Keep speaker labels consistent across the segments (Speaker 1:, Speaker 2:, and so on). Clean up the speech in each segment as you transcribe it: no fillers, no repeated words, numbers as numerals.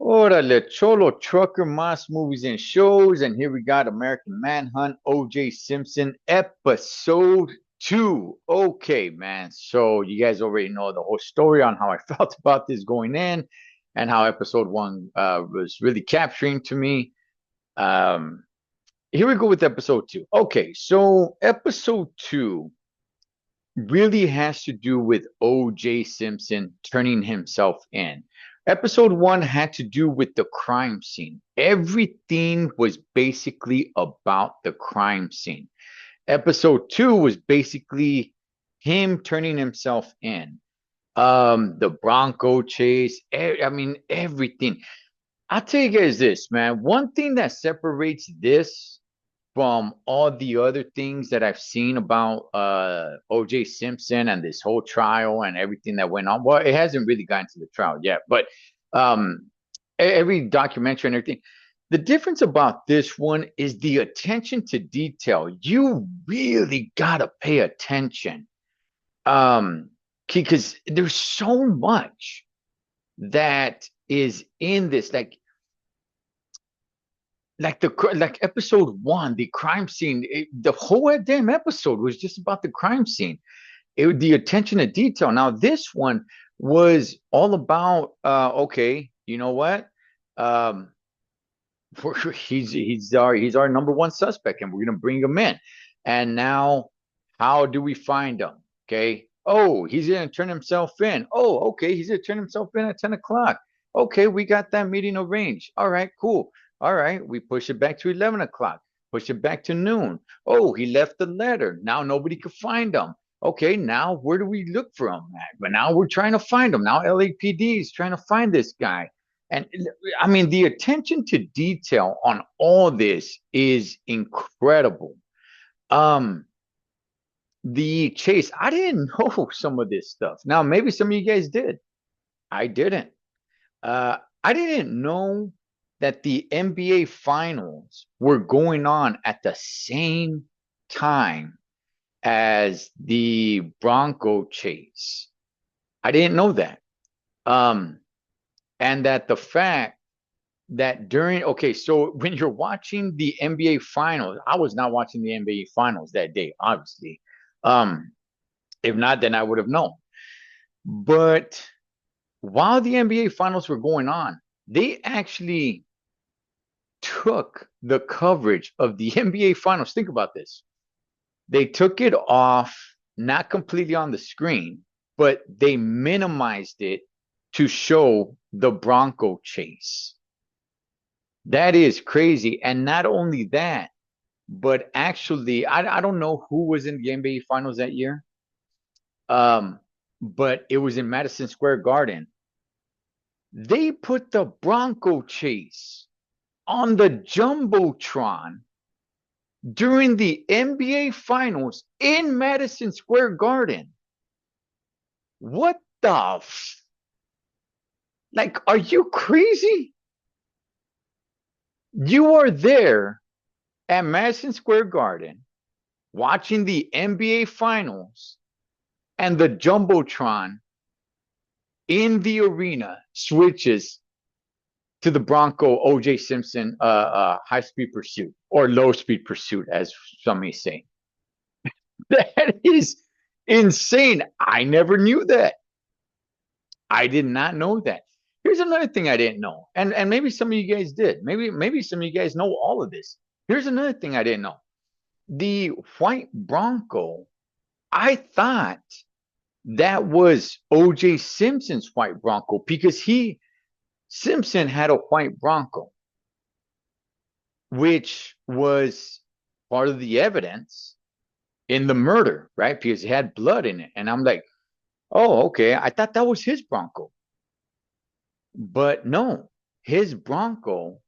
Speaker 1: Órale, Cholo Trucker, Moss Movies and Shows. And here we got American Manhunt, OJ Simpson, episode 2. Okay, man. So you guys already know the whole story on how I felt about this going in and how episode 1 was really capturing to me. Um, Here we go with episode 2. Okay, so episode 2 really has to do with O.J. Simpson turning himself in. Episode 1 had to do with the crime scene. Everything was basically about the crime scene. Episode 2 was basically him turning himself in. The Bronco chase, I mean, everything. I'll tell you guys this, man. One thing that separates this from all the other things that I've seen about OJ Simpson and this whole trial and everything that went on. Well, it hasn't really gotten to the trial yet, but um, every documentary and everything. The difference about this one is the attention to detail. You really gotta pay attention, um, because there's so much that is in this. Like episode 1, the crime scene, the whole damn episode was just about the crime scene. The attention to detail. Now this one was all about okay, you know what, um he's our number one suspect and we're gonna bring him in. And now how do we find him? Okay, oh, he's gonna turn himself in. Oh, okay, he's gonna turn himself in at 10 o'clock. Okay, we got that meeting arranged. All right, cool. All right, we push it back to 11 o'clock, push it back to noon. Oh, he left the letter. Now nobody could find him. Okay, now where do we look for him at? But now we're trying to find him. Now LAPD is trying to find this guy. And I mean, the attention to detail on all this is incredible. Um, the chase, I didn't know some of this stuff. Now, maybe some of you guys did. I didn't. I didn't know that the NBA finals were going on at the same time as the Bronco chase. I didn't know that. Um, and that the fact that during okay, so when you're watching the NBA finals, I was not watching the NBA finals that day, obviously. Um, if not, then I would have known. But while the NBA finals were going on, they actually took the coverage of the NBA finals. Think about this. They took it off, not completely on the screen, but they minimized it to show the Bronco chase. That is crazy. And not only that, but actually, I don't know who was in the NBA Finals that year, um, but it was in Madison Square Garden. They put the Bronco chase on the Jumbotron during the NBA Finals in Madison Square Garden. What the like, are you crazy? You are there at Madison Square Garden watching the NBA Finals and the Jumbotron in the arena switches to the Bronco OJ Simpson high speed pursuit or low speed pursuit, as some may say. That is insane. I never knew that. I did not know that. Here's another thing I didn't know, and maybe some of you guys did. Maybe some of you guys know all of this. Here's another thing I didn't know. The white Bronco, I thought that was OJ Simpson's white Bronco because Simpson had a white Bronco, which was part of the evidence in the murder, right? Because it had blood in it. And I'm like, oh, okay. I thought that was his Bronco. But no, his Bronco,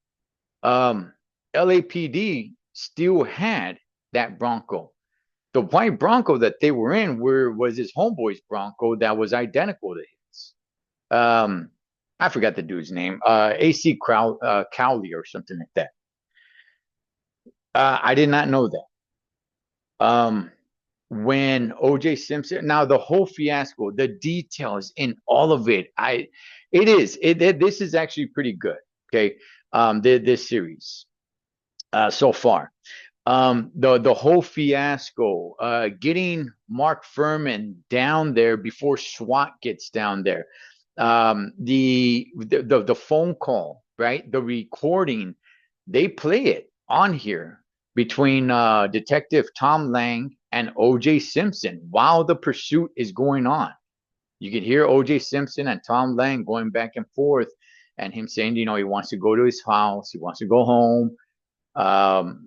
Speaker 1: um, LAPD still had that Bronco. The white Bronco that they were in was his homeboy's Bronco that was identical to his. Um, I forgot the dude's name. AC Cowley or something like that. I did not know that. when OJ Simpson, now the whole fiasco, the details in all of it, this is actually pretty good. Okay, this series so far. The whole fiasco, getting Mark Furman down there before SWAT gets down there, the phone call, right? The recording, they play it on here between Detective Tom Lang and O.J. Simpson while the pursuit is going on. You can hear O.J. Simpson and Tom Lang going back and forth, and him saying, he wants to go to his house, he wants to go home.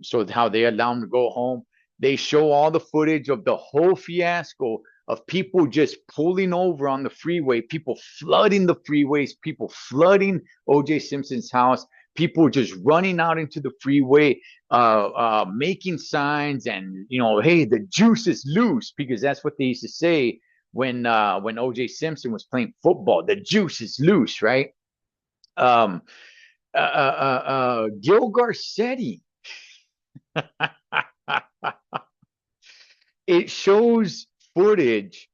Speaker 1: So how they allow him to go home. They show all the footage of the whole fiasco of people just pulling over on the freeway, people flooding the freeways, people flooding OJ Simpson's house, people just running out into the freeway, making signs, and hey, the juice is loose, because that's what they used to say when OJ Simpson was playing football. The juice is loose, right? Um, Gil Garcetti. It shows footage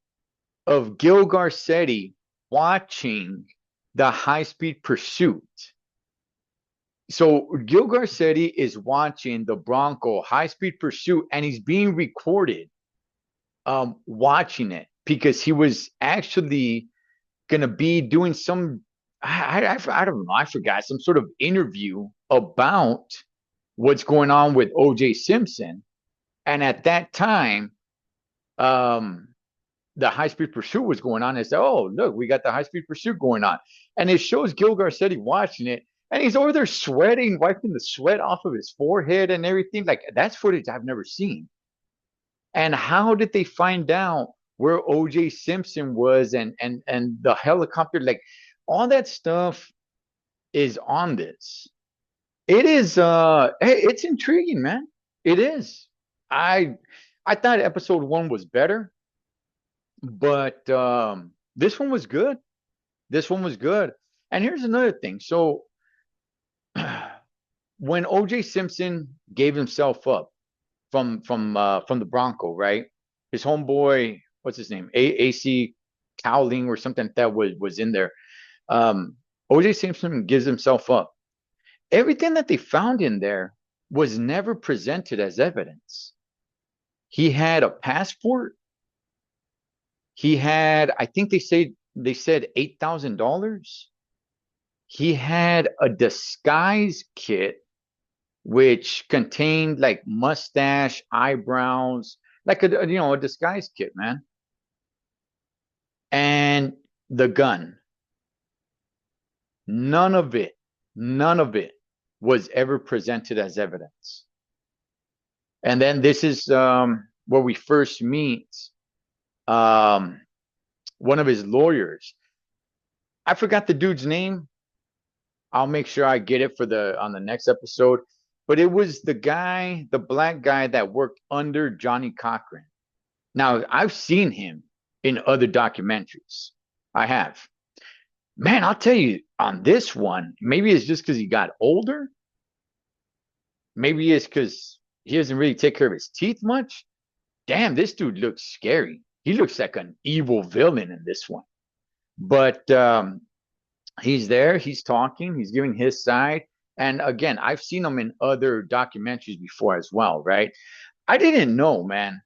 Speaker 1: of Gil Garcetti watching the high speed pursuit. So Gil Garcetti is watching the Bronco high speed pursuit, and he's being recorded watching it, because he was actually going to be doing some, I don't know, I forgot, some sort of interview about what's going on with OJ Simpson. And at that time, um, the high speed pursuit was going on. They said, "Oh, look, we got the high speed pursuit going on," and it shows Gil Garcetti watching it, and he's over there sweating, wiping the sweat off of his forehead and everything. Like, that's footage I've never seen. And how did they find out where OJ Simpson was, and the helicopter? Like, all that stuff is on this. It is hey, it's intriguing, man. It is. I I thought episode one was better, but this one was good. This one was good. And here's another thing. So when OJ Simpson gave himself up from the Bronco, right? His homeboy, what's his name? AC Cowling or something that was in there. Um, OJ Simpson gives himself up. Everything that they found in there was never presented as evidence. He had a passport. He had, I think they said $8,000. He had a disguise kit which contained like mustache, eyebrows, like a disguise kit, man. And the gun. None of it, none of it was ever presented as evidence. And then this is where we first meet um, one of his lawyers. I forgot the dude's name. I'll make sure I get it for the on the next episode. But it was the guy, the black guy that worked under Johnny Cochran. Now, I've seen him in other documentaries. I have. Man, I'll tell you, on this one, maybe it's just because he got older. Maybe it's because he doesn't really take care of his teeth much. Damn, this dude looks scary. He looks like an evil villain in this one. But he's there, he's talking, he's giving his side. And again, I've seen him in other documentaries before as well, right? I didn't know, man.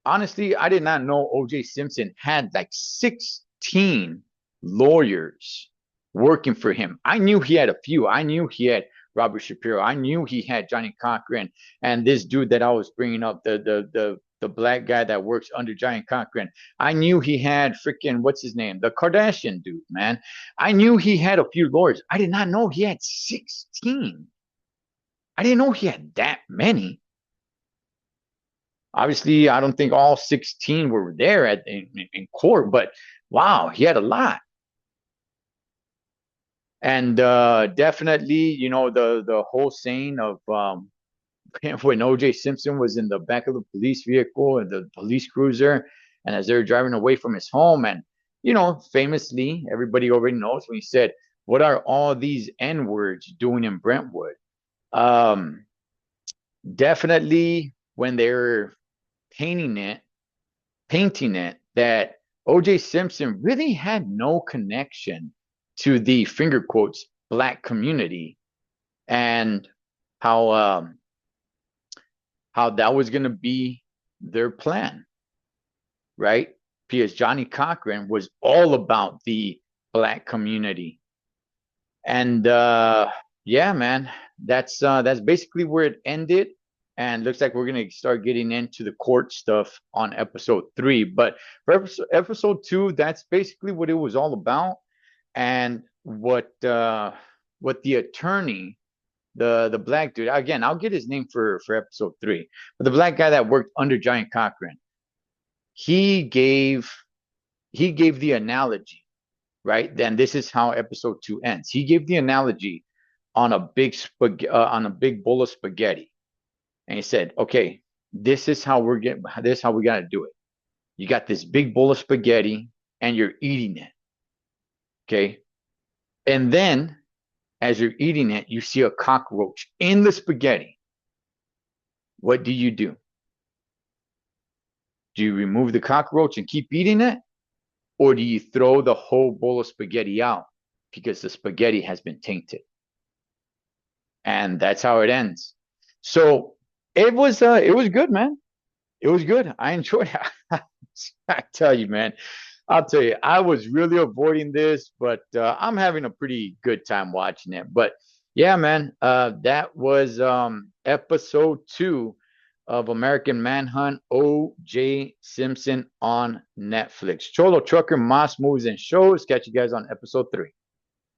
Speaker 1: Honestly, I did not know OJ Simpson had like 16 lawyers working for him. I knew he had a few. I knew he had Robert Shapiro. I knew he had Johnny Cochran and this dude that I was bringing up, the black guy that works under Johnny Cochran. I knew he had freaking what's his name, the Kardashian dude, man. I knew he had a few lawyers. I did not know he had 16. I didn't know he had that many. Obviously, I don't think all 16 were there in court, but wow, he had a lot. And definitely, the whole saying of when OJ Simpson was in the back of the police vehicle and the police cruiser, and as they're driving away from his home, and famously, everybody already knows when he said, "What are all these N words doing in Brentwood?" Um, Definitely when they're painting it, painting it that O.J. Simpson really had no connection to the finger quotes black community, and how how that was going to be their plan, right? Because Johnny Cochran was all about the black community. And yeah, man, that's basically where it ended. And looks like we're gonna start getting into the court stuff on episode 3. But for episode 2, that's basically what it was all about. And what the attorney, the black dude, again, I'll get his name for episode 3, but the black guy that worked under Giant Cochran, he gave he gave the analogy, right? Then this is how episode 2 ends. He gave the analogy on a on a big bowl of spaghetti, and he said, "Okay, this is how we got to do it. You got this big bowl of spaghetti, and you're eating it, okay? And then as you're eating it, you see a cockroach in the spaghetti. What do you do? Do you remove the cockroach and keep eating it? Or do you throw the whole bowl of spaghetti out because the spaghetti has been tainted?" And that's how it ends. So it was good, man. It was good. I enjoyed it. I tell you, man. I'll tell you, I was really avoiding this, but I'm having a pretty good time watching it. But yeah, man, that was episode 2 of American Manhunt, O.J. Simpson on Netflix. Cholo Trucker, M.A.S. Movies and Shows. Catch you guys on episode 3.